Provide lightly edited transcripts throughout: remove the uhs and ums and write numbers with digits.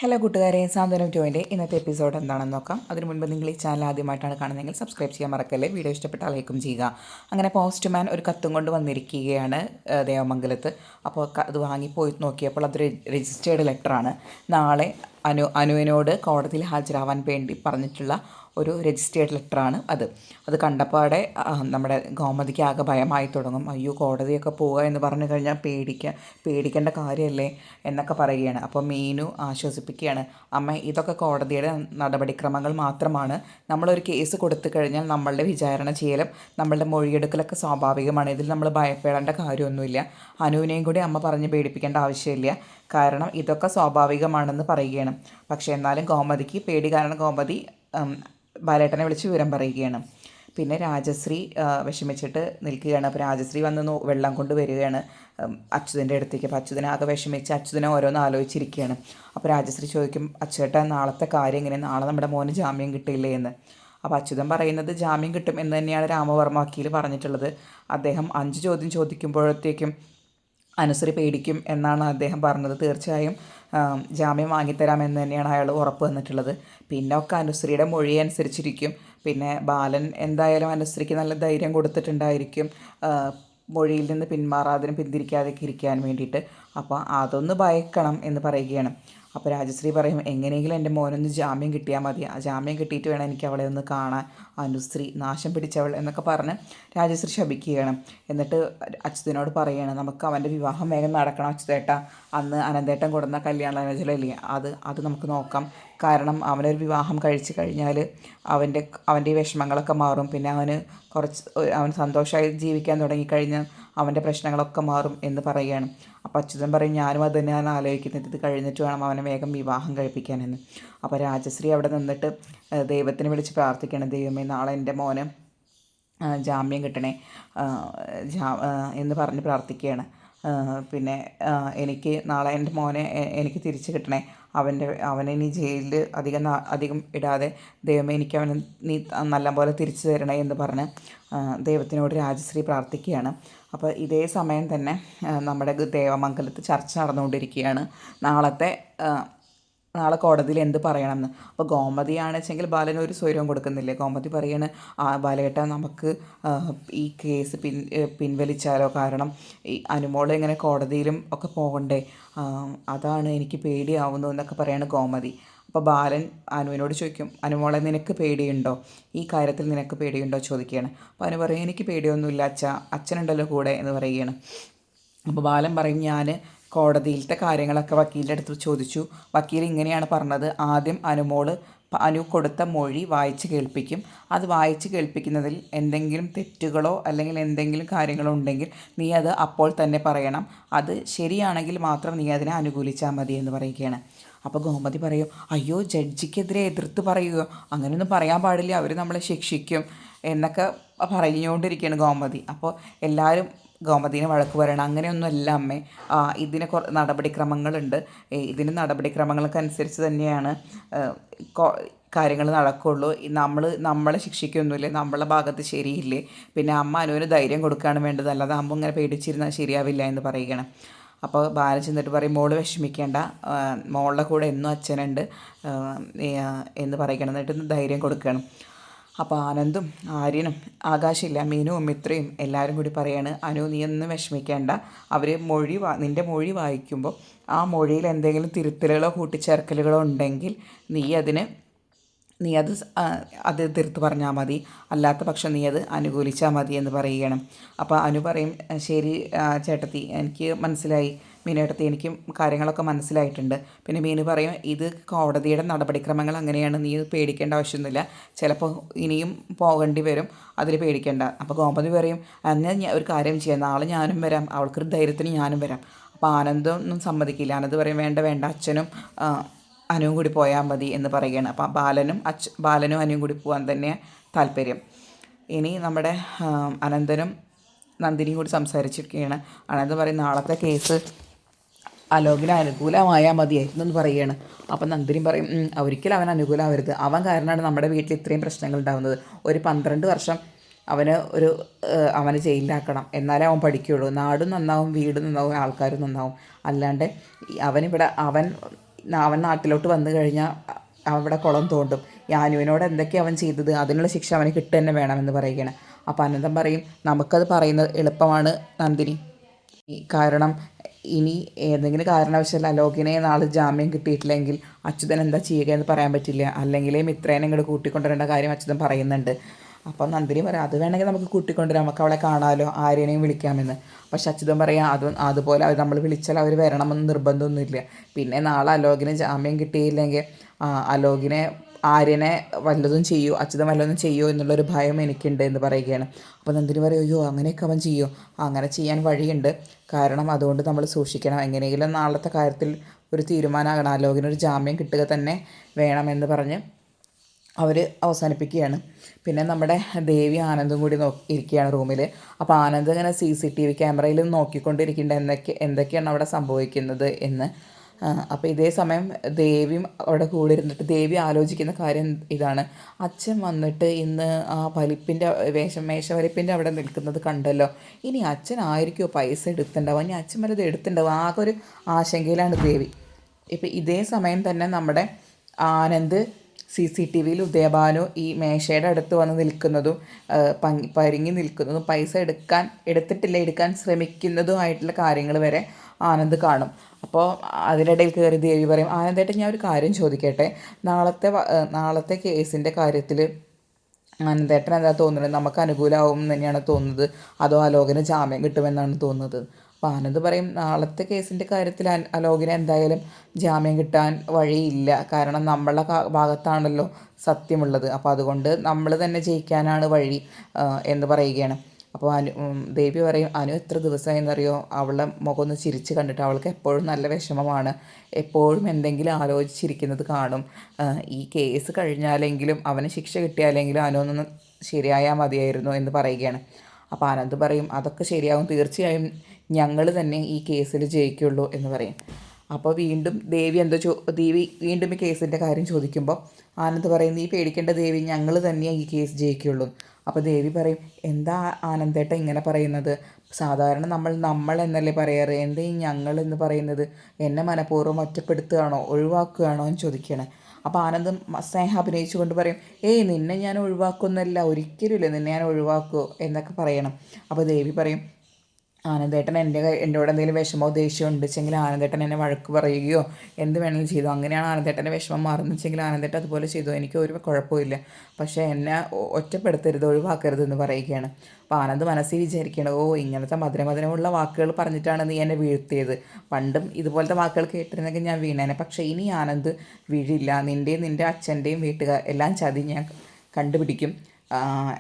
Hello കൂട്ടുകാരെ, സാന്ത്വനം ടോയിൻ്റെ ഇന്നത്തെ episode എന്താണെന്ന് നോക്കാം. അതിനു മുൻപ് നിങ്ങൾ ഈ ചാനൽ ആദ്യമായിട്ടാണ് കാണുന്നതെങ്കിൽ സബ്സ്ക്രൈബ് ചെയ്യാൻ മറക്കല്ലേ. വീഡിയോ ഇഷ്ടപ്പെട്ടാൽ ലൈക്കും ചെയ്യുക. അങ്ങനെ പോസ്റ്റ്മാൻ ഒരു കത്തും കൊണ്ട് വന്നിരിക്കുകയാണ് ദേവമംഗലത്ത്. അപ്പോൾ അത് വാങ്ങിപ്പോയി നോക്കിയപ്പോൾ അതൊരു രജിസ്റ്റേർഡ് ലെറ്ററാണ്. നാളെ അനുവിനോട് കോടതിയിൽ ഹാജരാവാൻ വേണ്ടി പറഞ്ഞിട്ടുള്ള ഒരു രജിസ്റ്റേർഡ് ലെറ്ററാണ് അത് കണ്ടപ്പാടെ നമ്മുടെ ഗോമതിക്ക് ആകെ ഭയമായി തുടങ്ങും. അയ്യോ, കോടതിയൊക്കെ പോവുക എന്ന് പറഞ്ഞു കഴിഞ്ഞാൽ പേടിക്കേണ്ട കാര്യമല്ലേ എന്നൊക്കെ പറയുകയാണ്. അപ്പോൾ മീനു ആശ്വസിപ്പിക്കുകയാണ്, അമ്മ ഇതൊക്കെ കോടതിയുടെ നടപടിക്രമങ്ങൾ മാത്രമാണ്. നമ്മളൊരു കേസ് കൊടുത്തു കഴിഞ്ഞാൽ നമ്മളുടെ വിചാരണ ചെയ്യലും നമ്മളുടെ മൊഴിയെടുക്കലൊക്കെ സ്വാഭാവികമാണ്. ഇതിൽ നമ്മൾ ഭയപ്പെടേണ്ട കാര്യമൊന്നുമില്ല. അനുവിനെയും കൂടി അമ്മ പറഞ്ഞ് പേടിപ്പിക്കേണ്ട ആവശ്യമില്ല, കാരണം ഇതൊക്കെ സ്വാഭാവികമാണെന്ന് പറയുകയാണ്. പക്ഷേ എന്നാലും ഗോമതിക്ക് പേടി, കാരണം ഗോമതി ബാലേട്ടനെ വിളിച്ച് വിവരം പറയുകയാണ്. പിന്നെ രാജശ്രീ വിഷമിച്ചിട്ട് നിൽക്കുകയാണ്. അപ്പോൾ രാജശ്രീ വന്ന് വെള്ളം കൊണ്ട് വരികയാണ് അച്യുതൻ്റെ അടുത്തേക്ക്. അപ്പോൾ അച്യുതനെ ആകെ വിഷമിച്ച് അച്യുതനെ ഓരോന്ന് ആലോചിച്ചിരിക്കുകയാണ്. അപ്പോൾ രാജശ്രീ ചോദിക്കും, അച്യുതേട്ടാ നാളത്തെ കാര്യം എങ്ങനെ, നാളെ നമ്മുടെ മോന് ജാമ്യം കിട്ടിയില്ലേ എന്ന്. അപ്പോൾ അച്യുതൻ പറയുന്നത് ജാമ്യം കിട്ടും എന്ന് തന്നെയാണ് രാമവർമ്മ വക്കീൽ പറഞ്ഞിട്ടുള്ളത്. അദ്ദേഹം 5 ചോദ്യം ചോദിക്കുമ്പോഴത്തേക്കും അനുശ്രീ പേടിക്കും എന്നാണ് അദ്ദേഹം പറഞ്ഞത്. തീർച്ചയായും ജാമ്യം വാങ്ങിത്തരാമെന്ന് തന്നെയാണ് അയാൾ ഉറപ്പ് വന്നിട്ടുള്ളത്. പിന്നെ ഒക്കെ അനുശ്രീയുടെ മൊഴി അനുസരിച്ചിരിക്കും. പിന്നെ ബാലൻ എന്തായാലും അനുശ്രീക്ക് നല്ല ധൈര്യം കൊടുത്തിട്ടുണ്ടായിരിക്കും മൊഴിയിൽ നിന്ന് പിന്തിരിക്കാതെയൊക്കെ ഇരിക്കാൻ വേണ്ടിയിട്ട്. അപ്പോൾ അതൊന്ന് ഭയക്കണം എന്ന് പറയുകയാണ്. അപ്പോൾ രാജശ്രീ പറയും, എങ്ങനെയെങ്കിലും എൻ്റെ മോനൊന്ന് ജാമ്യം കിട്ടിയാൽ മതി, ആ ജാമ്യം കിട്ടിയിട്ട് വേണം എനിക്ക് അവളെ ഒന്ന് കാണാൻ, അനുശ്രീ നാശം പിടിച്ചവൾ എന്നൊക്കെ പറഞ്ഞ് രാജശ്രീ ശപിക്കുകയാണ്. എന്നിട്ട് അച്യുതനോട് പറയുകയാണ്, നമുക്ക് അവൻ്റെ വിവാഹം വേഗം നടക്കണം അച്യുതേട്ട, അന്ന് അനന്തേട്ടൻ കൊടുന്ന കല്യാണാലോചനയില്ലേ അത് നമുക്ക് നോക്കാം. കാരണം അവനൊരു വിവാഹം കഴിച്ചു കഴിഞ്ഞാൽ അവൻ്റെ ഈ വിഷമങ്ങളൊക്കെ മാറും. പിന്നെ അവൻ സന്തോഷമായി ജീവിക്കാൻ തുടങ്ങിക്കഴിഞ്ഞാൽ അവൻ്റെ പ്രശ്നങ്ങളൊക്കെ മാറും എന്ന് പറയുകയാണ്. അപ്പോൾ അച്യുതൻ പറയും, ഞാനും അത് തന്നെയാണ് ആലോചിക്കുന്നത്, ഇത് കഴിഞ്ഞിട്ട് വേണം അവനെ വേഗം വിവാഹം കഴിപ്പിക്കാനെന്ന്. അപ്പോൾ രാജശ്രീ അവിടെ നിന്നിട്ട് ദൈവത്തിന് വിളിച്ച് പ്രാർത്ഥിക്കണം, ദൈവമേ നാളെ എൻ്റെ മോന് ജാമ്യം കിട്ടണേ എന്ന് പറഞ്ഞ് പ്രാർത്ഥിക്കുകയാണ്. പിന്നെ എനിക്ക് നാളെ എൻ്റെ മോനെ എനിക്ക് തിരിച്ച് കിട്ടണേ, അവനെ ഇനി ജയിലിൽ അധികം ഇടാതെ ദൈവമേ എനിക്ക് അവനെ നീ നല്ലപോലെ തിരിച്ചു തരണേ എന്ന് പറഞ്ഞ് ദൈവത്തിനോട് രാജശ്രീ പ്രാർത്ഥിക്കുകയാണ്. അപ്പോൾ ഇതേ സമയം തന്നെ നമ്മുടെ ദേവമംഗലത്ത് ചർച്ച നടന്നുകൊണ്ടിരിക്കുകയാണ് നാളെ കോടതിയിൽ എന്ത് പറയണമെന്ന്. അപ്പോൾ ഗോമതിയാണെന്ന് വെച്ചെങ്കിൽ ബാലന് ഒരു സ്വൈരവും കൊടുക്കുന്നില്ലേ. ഗോമതി പറയാണ്, ബാലേട്ട നമുക്ക് ഈ കേസ് പിൻവലിച്ചാലോ, കാരണം ഈ അനുമോളെ ഇങ്ങനെ കോടതിയിലും ഒക്കെ പോകണ്ടേ, അതാണ് എനിക്ക് പേടിയാവുന്നു എന്നൊക്കെ പറയാണ് ഗോമതി. അപ്പോൾ ബാലൻ അനുവിനോട് ചോദിക്കും, അനുമോളെ നിനക്ക് പേടിയുണ്ടോ, ഈ കാര്യത്തിൽ നിനക്ക് പേടിയുണ്ടോ ചോദിക്കുകയാണ്. അപ്പോൾ അനു പറയും, എനിക്ക് പേടിയൊന്നുമില്ല അച്ഛനുണ്ടല്ലോ കൂടെ എന്ന് പറയുകയാണ്. അപ്പോൾ ബാലൻ പറയും, ഞാൻ കോടതിയിലത്തെ കാര്യങ്ങളൊക്കെ വക്കീലിൻ്റെ അടുത്ത് ചോദിച്ചു, വക്കീൽ ഇങ്ങനെയാണ് പറഞ്ഞത്, ആദ്യം അനു കൊടുത്ത മൊഴി വായിച്ച് കേൾപ്പിക്കും, അത് വായിച്ച് കേൾപ്പിക്കുന്നതിൽ എന്തെങ്കിലും തെറ്റുകളോ അല്ലെങ്കിൽ എന്തെങ്കിലും കാര്യങ്ങളോ ഉണ്ടെങ്കിൽ നീ അത് അപ്പോൾ തന്നെ പറയണം, അത് ശരിയാണെങ്കിൽ മാത്രം നീ അതിനെ അനുകൂലിച്ചാൽ മതി എന്ന് പറയുകയാണ്. അപ്പോൾ ഗോമതി പറയും, അയ്യോ ജഡ്ജിക്കെതിരെ എതിർത്ത് പറയുകയോ, അങ്ങനെയൊന്നും പറയാൻ പാടില്ല, അവർ നമ്മളെ ശിക്ഷിക്കും എന്നൊക്കെ പറഞ്ഞുകൊണ്ടിരിക്കുകയാണ് ഗോമതി. അപ്പോൾ എല്ലാവരും ഗോമതിനെ വഴക്ക് പറയണം, അങ്ങനെയൊന്നുമല്ല അമ്മേ, ഇതിന് നടപടിക്രമങ്ങളുണ്ട്, ഇതിന് നടപടിക്രമങ്ങൾക്ക് അനുസരിച്ച് തന്നെയാണ് കാര്യങ്ങൾ നടക്കുകയുള്ളൂ, നമ്മളെ ശിക്ഷിക്കൊന്നുമില്ലേ, നമ്മളെ ഭാഗത്ത് ശരിയില്ലേ, പിന്നെ അമ്മ അനുവിന് ധൈര്യം കൊടുക്കുകയാണ് വേണ്ടത്, അല്ലാതെ അമ്മ ഇങ്ങനെ പേടിച്ചിരുന്നാൽ ശരിയാവില്ല എന്ന് പറയുകയാണ്. അപ്പോൾ ബാലൻ ചെന്നിട്ട് പറയും, മോള് വിഷമിക്കേണ്ട, മോളുടെ കൂടെ എന്നും അച്ഛനുണ്ട് എന്ന് പറയണം, എന്നിട്ട് ധൈര്യം കൊടുക്കണം. അപ്പോൾ ആനന്ദും ആര്യനും ആകാശില്ല മീനുവും മിത്രയും എല്ലാവരും കൂടി പറയാണ്, അനു നീ ഒന്നും വിഷമിക്കേണ്ട, അവർ നിൻ്റെ മൊഴി വായിക്കുമ്പോൾ ആ മൊഴിയിൽ എന്തെങ്കിലും തിരുത്തലുകളോ കൂട്ടിച്ചേർക്കലുകളോ ഉണ്ടെങ്കിൽ നീ അത് തീർത്ത് പറഞ്ഞാൽ മതി, അല്ലാത്ത പക്ഷം നീ അത് അനുകൂലിച്ചാൽ മതി എന്ന് പറയുകയാണ്. അപ്പോൾ അനു പറയും, ശരി ചേട്ടത്തി, എനിക്ക് മനസ്സിലായി, മീനേട്ടത്തി എനിക്കും കാര്യങ്ങളൊക്കെ മനസ്സിലായിട്ടുണ്ട്. പിന്നെ മീനു പറയും, ഇത് കോടതിയുടെ നടപടിക്രമങ്ങൾ അങ്ങനെയാണ്, നീ പേടിക്കേണ്ട ആവശ്യമൊന്നുമില്ല, ചിലപ്പോൾ ഇനിയും പോകേണ്ടി വരും, അതിൽ പേടിക്കേണ്ട. അപ്പോൾ ഗോമതി പറയും, എന്നാൽ ഞാൻ ഒരു കാര്യം ചെയ്യാം, നാളെ ഞാനും വരാം, അവൾക്കൊരു ധൈര്യത്തിന് ഞാനും വരാം. അപ്പോൾ ആനന്ദൊന്നും സമ്മതിക്കില്ല. ആനന്ദ് പറയും, വേണ്ട അച്ഛനും അനുവും കൂടി പോയാൽ മതി എന്ന് പറയുകയാണ്. അപ്പോൾ ബാലനും അനുവും കൂടി പോകാൻ തന്നെ താല്പര്യം. ഇനി നമ്മുടെ അനന്തനും നന്ദിനിയും കൂടി സംസാരിച്ചിരിക്കുകയാണ്. അനന്തൻ പറയും, നാളത്തെ കേസ് അലോകിന് അനുകൂലമായാൽ മതിയായിരുന്നു എന്ന് പറയുകയാണ്. അപ്പം നന്ദിനി പറയും, ഒരിക്കലും അവൻ അനുകൂലമാവരുത്, അവൻ കാരണമാണ് നമ്മുടെ വീട്ടിൽ ഇത്രയും പ്രശ്നങ്ങൾ ഉണ്ടാകുന്നത്, ഒരു 12 വർഷം അവനെ ജയിലിലാക്കണം, എന്നാലേ അവൻ പഠിക്കുകയുള്ളൂ, നാടും നന്നാവും വീടും നന്നാവും ആൾക്കാരും നന്നാവും, അല്ലാണ്ട് അവൻ അവൻ നാട്ടിലോട്ട് വന്നു കഴിഞ്ഞാൽ അവിടെ കുളം തോണ്ടും. ഈ അനുവിനോട് എന്തൊക്കെയാണ് അവൻ ചെയ്തത്, അതിനുള്ള ശിക്ഷ അവന് കിട്ടുക തന്നെ വേണമെന്ന് പറയുകയാണ്. അപ്പോൾ അനന്തൻ പറയും, നമുക്കത് പറയുന്നത് എളുപ്പമാണ് നന്ദിനി, കാരണം ഇനി ഏതെങ്കിലും കാരണവശാൽ അലോകിനെ നാളെ ജാമ്യം കിട്ടിയിട്ടില്ലെങ്കിൽ അച്യുതൻ എന്താ ചെയ്യുക എന്ന് പറയാൻ പറ്റില്ല. അല്ലെങ്കിലേ മിത്രേനെ ഇങ്ങോട്ട് കൂട്ടിക്കൊണ്ടുവരേണ്ട കാര്യം അച്യുതൻ പറയുന്നുണ്ട്. അപ്പം നന്ദിനി പറയാം, അത് വേണമെങ്കിൽ നമുക്ക് കൂട്ടിക്കൊണ്ടുവരാം, നമുക്ക് അവളെ കാണാമല്ലോ, ആരെയും വിളിക്കാമെന്ന്. പക്ഷെ അച്യുതൻ പറയാം, അതുപോലെ നമ്മൾ വിളിച്ചാൽ അവർ വരണമെന്ന് നിർബന്ധമൊന്നുമില്ല. പിന്നെ നാളെ അലോകിന് ജാമ്യം കിട്ടിയില്ലെങ്കിൽ അലോകിനെ ആര്യനെ വല്ലതും ചെയ്യൂ, അച്യുതൻ വല്ലതും ചെയ്യോ എന്നുള്ളൊരു ഭയം എനിക്കുണ്ട് എന്ന് പറയുകയാണ്. അപ്പോൾ നന്ദിനി പറയും, അയ്യോ അങ്ങനെയൊക്കെ അവൻ ചെയ്യോ, അങ്ങനെ ചെയ്യാൻ വഴിയുണ്ട്, കാരണം അതുകൊണ്ട് നമ്മൾ സൂക്ഷിക്കണം, എങ്ങനെയെങ്കിലും നാളത്തെ കാര്യത്തിൽ ഒരു തീരുമാനമാകണം, അലോകിനൊരു ജാമ്യം കിട്ടുക തന്നെ വേണമെന്ന് പറഞ്ഞ് അവർ അവസാനിപ്പിക്കുകയാണ്. പിന്നെ നമ്മുടെ ദേവി ആനന്ദും കൂടി ഇരിക്കുകയാണ് റൂമിൽ. അപ്പോൾ ആനന്ദ് ഇങ്ങനെ CCTV ക്യാമറയിൽ നോക്കിക്കൊണ്ടിരിക്കേണ്ട എന്തൊക്കെയാണ് അവിടെ സംഭവിക്കുന്നത് എന്ന്. അപ്പോൾ ഇതേ സമയം ദേവിയും അവിടെ കൂടെ ഇരുന്നിട്ട് ദേവി ആലോചിക്കുന്ന കാര്യം ഇതാണ്, അച്ഛൻ വന്നിട്ട് ഇന്ന് ആ വലിപ്പിൻ്റെ മേശവലിപ്പിൻ്റെ അവിടെ നിൽക്കുന്നത് കണ്ടല്ലോ, ഇനി അച്ഛനായിരിക്കുമോ പൈസ എടുത്തിട്ടുണ്ടാവുക, ഇനി അച്ഛൻ വല്ലത് എടുത്തിട്ടുണ്ടാവുക, ആകെ ഒരു ആശങ്കയിലാണ് ദേവി. ഇപ്പം ഇതേ സമയം തന്നെ നമ്മുടെ ആനന്ദ് CCTVയിൽ ഉദയഭാനു ഈ മേശയുടെ അടുത്ത് വന്ന് നിൽക്കുന്നതും പരിങ്ങി നിൽക്കുന്നതും പൈസ എടുക്കാൻ ശ്രമിക്കുന്നതുമായിട്ടുള്ള കാര്യങ്ങൾ വരെ ആനന്ദ് കാണും. അപ്പോൾ അതിനിടയിൽ കയറി ദേവി പറയും, ആനന്ദേട്ടൻ ഞാൻ ഒരു കാര്യം ചോദിക്കട്ടെ, നാളത്തെ കേസിൻ്റെ കാര്യത്തിൽ ആനന്ദേട്ടൻ എന്താ തോന്നുന്നത്, നമുക്ക് അനുകൂലമാവും എന്ന് തന്നെയാണ് തോന്നുന്നത്, അതോ അലോകിന് ജാമ്യം കിട്ടുമെന്നാണ് തോന്നുന്നത്? അപ്പോൾ ആനന്ദ് പറയും, നാളത്തെ കേസിൻ്റെ കാര്യത്തിൽ അലോകിന് എന്തായാലും ജാമ്യം കിട്ടാൻ വഴിയില്ല, കാരണം നമ്മളെ ഭാഗത്താണല്ലോ സത്യമുള്ളത്, അപ്പോൾ അതുകൊണ്ട് നമ്മൾ തന്നെ ജയിക്കാനാണ് വഴി എന്ന് പറയുകയാണ്. അപ്പോൾ ദേവി പറയും, അനു എത്ര ദിവസമായെന്നറിയോ അവളുടെ മുഖം ഒന്ന് ചിരിച്ച് കണ്ടിട്ട്, അവൾക്ക് എപ്പോഴും നല്ല വിഷമമാണ്, എപ്പോഴും എന്തെങ്കിലും ആലോചിച്ചിരിക്കുന്നത് കാണും, ഈ കേസ് കഴിഞ്ഞാലെങ്കിലും അവന് ശിക്ഷ കിട്ടിയാലെങ്കിലും അനു ഒന്ന് ശരിയായാൽ മതിയായിരുന്നു എന്ന് പറയുകയാണ്. അപ്പോൾ ആനന്ദ് പറയും, അതൊക്കെ ശരിയാവും, തീർച്ചയായും ഞങ്ങൾ തന്നെ ഈ കേസിൽ ജയിക്കുള്ളൂ എന്ന് പറയും. അപ്പോൾ വീണ്ടും ദേവി വീണ്ടും ഈ കേസിൻ്റെ കാര്യം ചോദിക്കുമ്പോൾ ആനന്ദ് പറയും, നീ പേടിക്കേണ്ട ദേവി, ഞങ്ങൾ തന്നെയാണ് ഈ കേസ് ജയിക്കുള്ളൂ. അപ്പോൾ ദേവി പറയും, എന്താ ആനന്ദേട്ട ഇങ്ങനെ പറയുന്നത്, സാധാരണ നമ്മൾ എന്നല്ലേ പറയാറ്, എന്തേ ഞങ്ങൾ എന്ന് പറയുന്നത്, എന്നെ മനഃപൂർവ്വം ഒറ്റപ്പെടുത്തുകയാണോ ഒഴിവാക്കുകയാണോ എന്ന് ചോദിക്കുകയാണ്. അപ്പോൾ ആനന്ദ് സ്നേഹം അഭിനയിച്ചു കൊണ്ട് പറയും, നിന്നെ ഞാൻ ഒഴിവാക്കുന്നില്ല, ഒരിക്കലുമില്ല നിന്നെ ഞാൻ ഒഴിവാക്കുമോ എന്നൊക്കെ പറയണം. അപ്പോൾ ദേവി പറയും, ആനന്ദേട്ടൻ എന്നോട് എന്തെങ്കിലും വിഷമോ ദേഷ്യമോ ഉണ്ടെച്ചെങ്കിൽ ആനന്ദേട്ടൻ എന്നെ വഴക്ക് പറയുകയോ എന്ത് വേണമെങ്കിലും ചെയ്തു, അങ്ങനെയാണ് ആനന്ദേട്ടൻ്റെ വിഷമം മാറുന്നതെങ്കിൽ ആനന്ദേട്ടൻ അതുപോലെ ചെയ്തു, എനിക്ക് ഒരു കുഴപ്പമില്ല, പക്ഷേ എന്നെ ഒറ്റപ്പെടുത്തരുത്, ഒഴിവാക്കരുത് എന്ന് പറയുകയാണ്. അപ്പോൾ ആനന്ദ് മനസ്സിൽ വിചാരിക്കുകയാണ്, ഇങ്ങനത്തെ മധുരമുള്ള വാക്കുകൾ പറഞ്ഞിട്ടാണ് നീ എന്നെ വീഴ്ത്തിയത്, പണ്ടും ഇതുപോലത്തെ വാക്കുകൾ കേട്ടിരുന്നെങ്കിൽ ഞാൻ വീണേനെ, പക്ഷേ ഇനി ആനന്ദ് വീഴില്ല, നിൻ്റെ അച്ഛൻ്റെയും വീട്ടുകാർ എല്ലാം ചതി ഞാൻ കണ്ടുപിടിക്കും,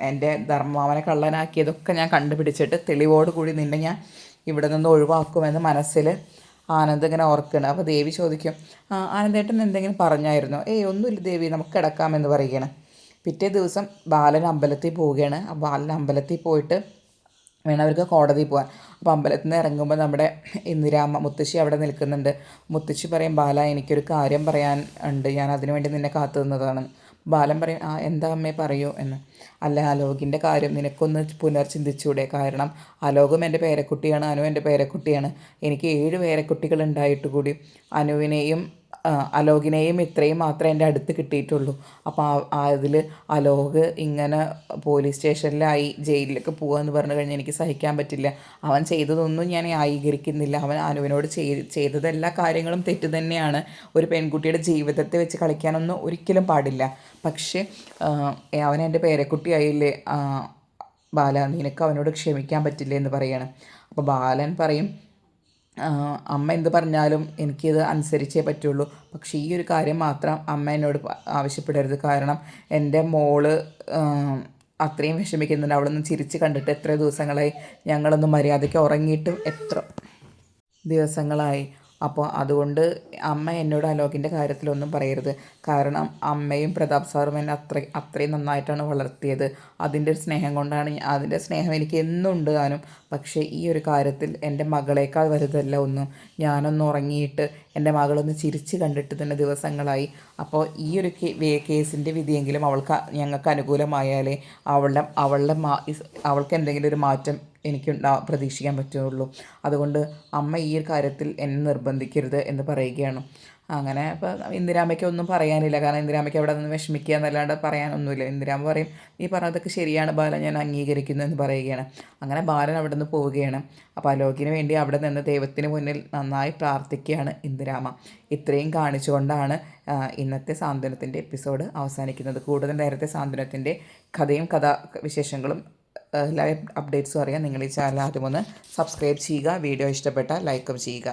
എൻ്റെ ധർമ്മമാവനെ കള്ളനാക്കിയതൊക്കെ ഞാൻ കണ്ടുപിടിച്ചിട്ട് തെളിവോടുകൂടി നിന്നെ ഞാൻ ഇവിടെ നിന്ന് ഒഴിവാക്കുമെന്ന് മനസ്സിൽ ആനന്ദ് ഇങ്ങനെ ഓർക്കുകയാണ്. അപ്പോൾ ദേവി ചോദിക്കും, ആനന്ദേട്ടൻ എന്തെങ്കിലും പറഞ്ഞായിരുന്നോ? ഒന്നുമില്ല ദേവി, നമുക്ക് കിടക്കാമെന്ന് പറയുകയാണ്. പിറ്റേ ദിവസം ബാലൻ അമ്പലത്തിൽ പോവുകയാണ്. ആ ബാലൻ അമ്പലത്തിൽ പോയിട്ട് വേണം അവർക്ക് കോടതിയിൽ പോകാൻ. അപ്പോൾ അമ്പലത്തിൽ നിന്ന് ഇറങ്ങുമ്പോൾ നമ്മുടെ ഇന്ദിരാമ്മ മുത്തശ്ശി അവിടെ നിൽക്കുന്നുണ്ട്. മുത്തശ്ശി പറയും, ബാല എനിക്കൊരു കാര്യം പറയാൻ ഉണ്ട്, ഞാൻ അതിനു വേണ്ടി നിന്നെ കാത്തു നിന്നതാണ്. ബാലൻ പറയും, എന്താ അമ്മേ പറയൂ എന്ന്. അല്ല, അലോകിൻ്റെ കാര്യം നിനക്കൊന്ന് പുനർചിന്തിച്ചൂടെ, കാരണം അലോകും എൻ്റെ പേരക്കുട്ടിയാണ്, അനു എൻ്റെ പേരക്കുട്ടിയാണ്, എനിക്ക് 7 പേരക്കുട്ടികൾ ഉണ്ടായിട്ട് കൂടി അനുവിനെയും അലോകിനെയും ഇത്രയും മാത്രമേ എൻ്റെ അടുത്ത് കിട്ടിയിട്ടുള്ളൂ. അപ്പോൾ അതിൽ അലോക് ഇങ്ങനെ പോലീസ് സ്റ്റേഷനിലായി ജയിലിലേക്ക് പോകുകയെന്ന് പറഞ്ഞു കഴിഞ്ഞാൽ എനിക്ക് സഹിക്കാൻ പറ്റില്ല. അവൻ ചെയ്തതൊന്നും ഞാൻ ന്യായീകരിക്കുന്നില്ല, അവൻ അനുവിനോട് ചെയ്തത് എല്ലാ കാര്യങ്ങളും തെറ്റ് തന്നെയാണ്, ഒരു പെൺകുട്ടിയുടെ ജീവിതത്തെ വെച്ച് കളിക്കാനൊന്നും ഒരിക്കലും പാടില്ല, പക്ഷേ അവൻ എൻ്റെ പേരക്കുട്ടിയായില്ലേ ബാല, നിനക്ക് അവനോട് ക്ഷമിക്കാൻ പറ്റില്ലേ എന്ന് പറയാണ്. അപ്പോൾ ബാലൻ പറയും, അമ്മ എന്ത് പറഞ്ഞാലും എനിക്കിത് അനുസരിച്ചേ പറ്റുള്ളൂ, പക്ഷേ ഈ ഒരു കാര്യം മാത്രം അമ്മ എന്നോട് ആവശ്യപ്പെടരുത്, കാരണം എൻ്റെ മോള് അത്രയും വിഷമിക്കുന്നുണ്ട്, അവളൊന്ന് ചിരിച്ച് കണ്ടിട്ട് എത്ര ദിവസങ്ങളായി, ഞങ്ങളൊന്ന് മര്യാദയ്ക്ക് ഉറങ്ങിയിട്ട് എത്ര ദിവസങ്ങളായി, അപ്പോൾ അതുകൊണ്ട് അമ്മ എന്നോട് അലോകിൻ്റെ കാര്യത്തിലൊന്നും പറയരുത്, കാരണം അമ്മയും പ്രതാപ് സാറും എന്നെ അത്രയും നന്നായിട്ടാണ് വളർത്തിയത്, അതിൻ്റെ ഒരു സ്നേഹം കൊണ്ടാണ്, അതിൻ്റെ സ്നേഹം എനിക്ക് എന്നും ഉണ്ട് താനും, പക്ഷേ ഈ ഒരു കാര്യത്തിൽ എൻ്റെ മകളേക്കാൾ വലുതല്ല ഒന്നും, ഞാനൊന്ന് ഉറങ്ങിയിട്ട് എൻ്റെ മകളൊന്ന് ചിരിച്ച് കണ്ടിട്ട് തന്നെ ദിവസങ്ങളായി, അപ്പോൾ ഈ ഒരു കേസിൻ്റെ വിധിയെങ്കിലും ഞങ്ങൾക്ക് അനുകൂലമായാലേ അവൾക്ക് എന്തെങ്കിലും ഒരു മാറ്റം എനിക്ക് പ്രതീക്ഷിക്കാൻ പറ്റുള്ളൂ, അതുകൊണ്ട് അമ്മ ഈ ഒരു കാര്യത്തിൽ എന്നെ നിർബന്ധിക്കരുത് എന്ന് പറയുകയാണ്. അങ്ങനെ ഇപ്പോൾ ഇന്ദിരാമ്മയ്ക്ക് ഒന്നും പറയാനില്ല. കാരണം ഇന്ദിരാമ്മയ്ക്ക് അവിടെ നിന്ന് വിഷമിക്കുക എന്നല്ലാണ്ട് പറയാനൊന്നുമില്ല. ഇന്ദിരാമ്മ പറയും നീ പറഞ്ഞതൊക്കെ ശരിയാണ് ബാല, ഞാൻ അംഗീകരിക്കുന്നു എന്ന് പറയുകയാണ്. അങ്ങനെ ബാലൻ അവിടെ നിന്ന് പോവുകയാണ്. അപ്പോൾ അലോകിന് വേണ്ടി അവിടെ നിന്ന് ദൈവത്തിന് മുന്നിൽ നന്നായി പ്രാർത്ഥിക്കുകയാണ് ഇന്ദിരാമ്മ. ഇത്രയും കാണിച്ചുകൊണ്ടാണ് ഇന്നത്തെ സാന്ത്വനത്തിൻ്റെ എപ്പിസോഡ് അവസാനിക്കുന്നത്. കൂടുതൽ നേരത്തെ സാന്ത്വനത്തിൻ്റെ കഥയും വിശേഷങ്ങളും ലൈവ് അപ്ഡേറ്റ്സും അറിയാൻ നിങ്ങൾ ഈ ചാനൽ ആദ്യം ഒന്ന് സബ്സ്ക്രൈബ് ചെയ്യുക. വീഡിയോ ഇഷ്ടപ്പെട്ടാൽ ലൈക്കും ചെയ്യുക.